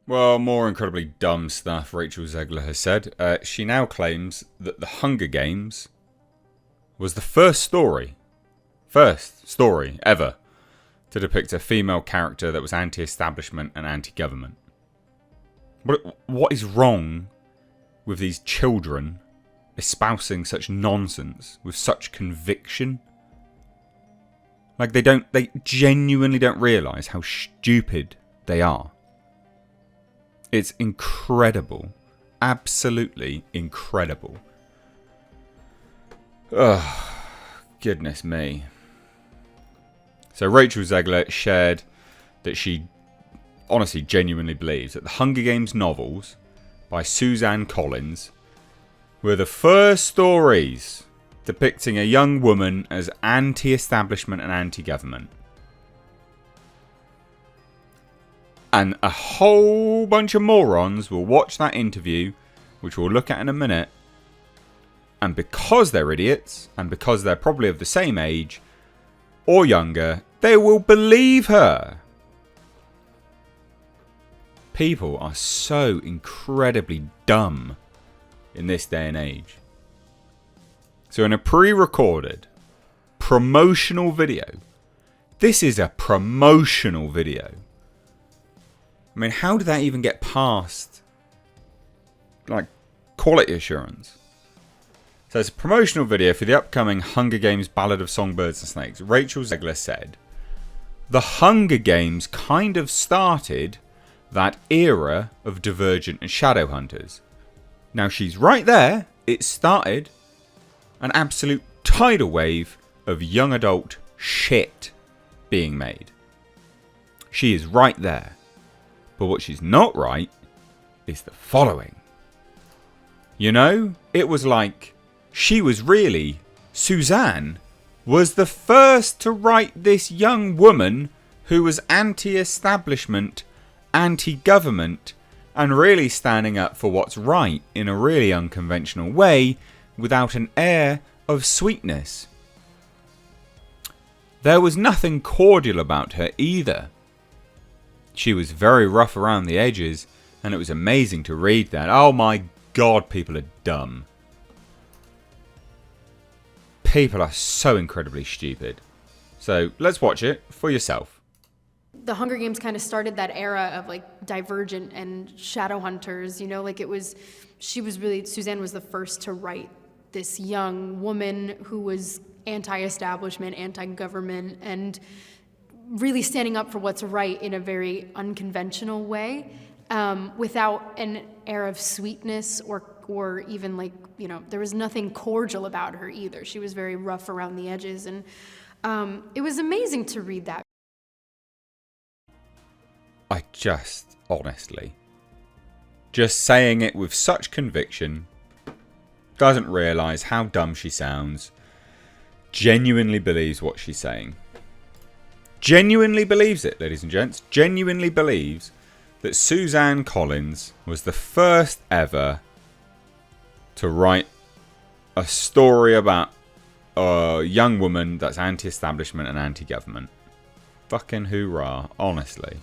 Well, more incredibly dumb stuff Rachel Zegler has said. She now claims that The Hunger Games was the first story ever to depict a female character that was anti-establishment and anti-government. What is wrong with these children espousing such nonsense with such conviction? Like they genuinely don't realise how stupid they are. It's incredible. Absolutely incredible. Ugh, goodness me. So Rachel Zegler shared that she honestly genuinely believes that the Hunger Games novels by Suzanne Collins were the first stories depicting a young woman as anti-establishment and anti-government. And a whole bunch of morons will watch that interview, which we'll look at in a minute, and because they're idiots, and because they're probably of the same age or younger, they will believe her. People are so incredibly dumb in this day and age. So in a pre-recorded promotional video, this is a promotional video. I mean, how did that even get past, like, quality assurance? So it's a promotional video for the upcoming Hunger Games Ballad of Songbirds and Snakes. Rachel Zegler said, "The Hunger Games kind of started that era of Divergent and Shadowhunters." Now she's right there. It started an absolute tidal wave of young adult shit being made. She is right there. But what she's not right is the following. You know, it was like Suzanne was the first to write this young woman who was anti-establishment, anti-government, and really standing up for what's right in a really unconventional way without an air of sweetness. There was nothing cordial about her either. She was very rough around the edges, and it was amazing to read that. Oh my god, people are dumb. People are so incredibly stupid. So let's watch it for yourself. The Hunger Games kind of started that era of like Divergent and Shadowhunters, you know, like Suzanne was the first to write this young woman who was anti-establishment, anti-government, and really standing up for what's right in a very unconventional way, without an air of sweetness or even like, you know, there was nothing cordial about her either. She was very rough around the edges, and it was amazing to read that. I just, honestly, just saying it with such conviction, doesn't realise how dumb she sounds, genuinely believes what she's saying. Genuinely believes it, ladies and gents. Genuinely believes that Suzanne Collins was the first ever to write a story about a young woman that's anti-establishment and anti-government. Fucking hoorah, honestly.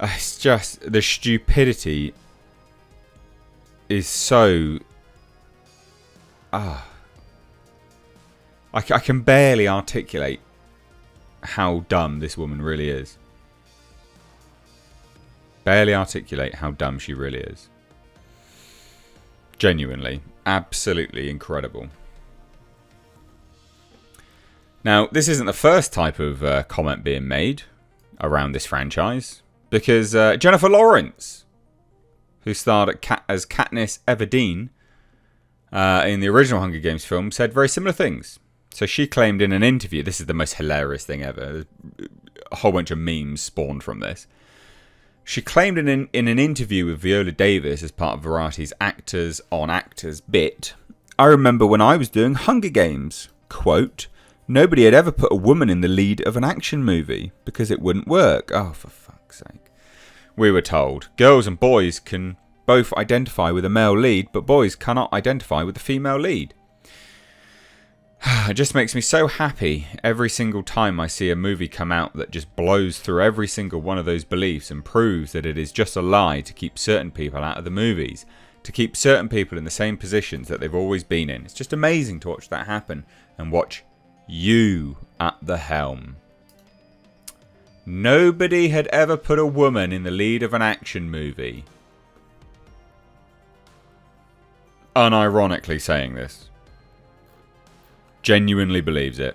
It's just, the stupidity is so... I can barely articulate how dumb this woman really is. Barely articulate how dumb she really is. Genuinely. Absolutely incredible. Now, this isn't the first type of comment being made around this franchise, because Jennifer Lawrence, who starred as Katniss Everdeen in the original Hunger Games film, said very similar things. So she claimed in an interview, this is the most hilarious thing ever, a whole bunch of memes spawned from this. She claimed in an interview with Viola Davis as part of Variety's Actors on Actors bit, "I remember when I was doing Hunger Games, quote, nobody had ever put a woman in the lead of an action movie because it wouldn't work." Oh, for fuck's sake. We were told, girls and boys can both identify with a male lead, but boys cannot identify with the female lead. It just makes me so happy every single time I see a movie come out that just blows through every single one of those beliefs and proves that it is just a lie to keep certain people out of the movies, to keep certain people in the same positions that they've always been in. It's just amazing to watch that happen and watch you at the helm. Nobody had ever put a woman in the lead of an action movie. Unironically saying this. Genuinely believes it.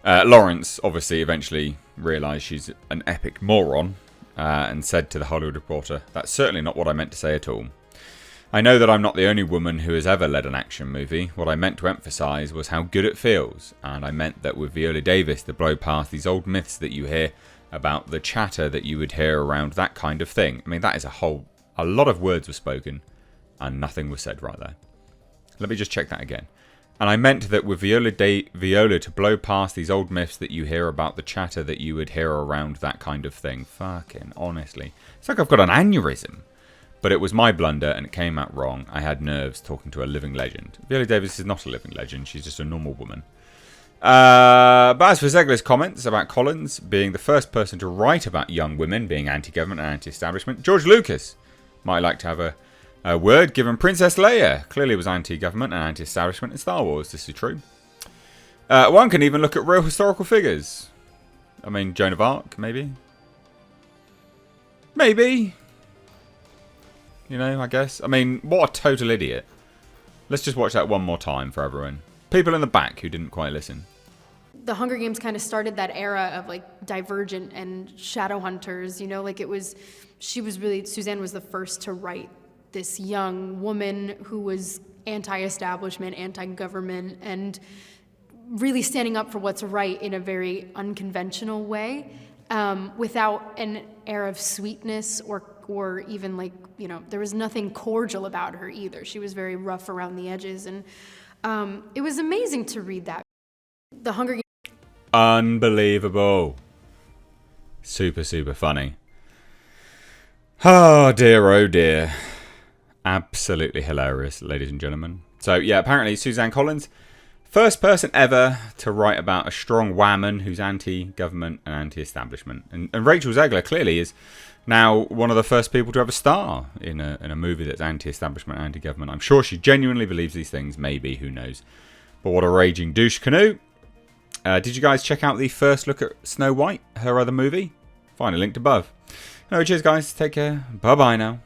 Lawrence obviously eventually realised she's an epic moron and said to the Hollywood Reporter, "That's certainly not what I meant to say at all. I know that I'm not the only woman who has ever led an action movie. What I meant to emphasise was how good it feels, and I meant that with Viola Davis to blow past these old myths that you hear about the chatter that you would hear around that kind of thing." I mean, that is a lot of words were spoken and nothing was said right there. Let me just check that again. And I meant that with Viola to blow past these old myths that you hear about the chatter that you would hear around that kind of thing. Fucking honestly. It's like I've got an aneurysm. But it was my blunder and it came out wrong. I had nerves talking to a living legend. Viola Davis is not a living legend. She's just a normal woman. But as for Zegler's comments about Collins being the first person to write about young women being anti-government and anti-establishment, George Lucas might like to have a word, given Princess Leia clearly was anti-government and anti-establishment in Star Wars. This is true. One can even look at real historical figures. I mean, Joan of Arc, maybe. Maybe. You know, I guess. I mean, what a total idiot. Let's just watch that one more time for everyone. People in the back who didn't quite listen. The Hunger Games kind of started that era of like Divergent and Shadowhunters, you know, like Suzanne was the first to write this young woman who was anti-establishment, anti-government, and really standing up for what's right in a very unconventional way, without an air of sweetness or even like, you know, there was nothing cordial about her either. She was very rough around the edges, and it was amazing to read that. The Hunger Games. Unbelievable. Super, super funny. Oh dear, oh dear. Absolutely hilarious, ladies and gentlemen. So, yeah, apparently Suzanne Collins, first person ever to write about a strong woman who's anti-government and anti-establishment. And Rachel Zegler clearly is now one of the first people to ever star in a movie that's anti-establishment and anti-government. I'm sure she genuinely believes these things. Maybe, who knows. But what a raging douche canoe. Did you guys check out the first look at Snow White, her other movie? Find a link above. No, cheers, guys. Take care. Bye-bye now.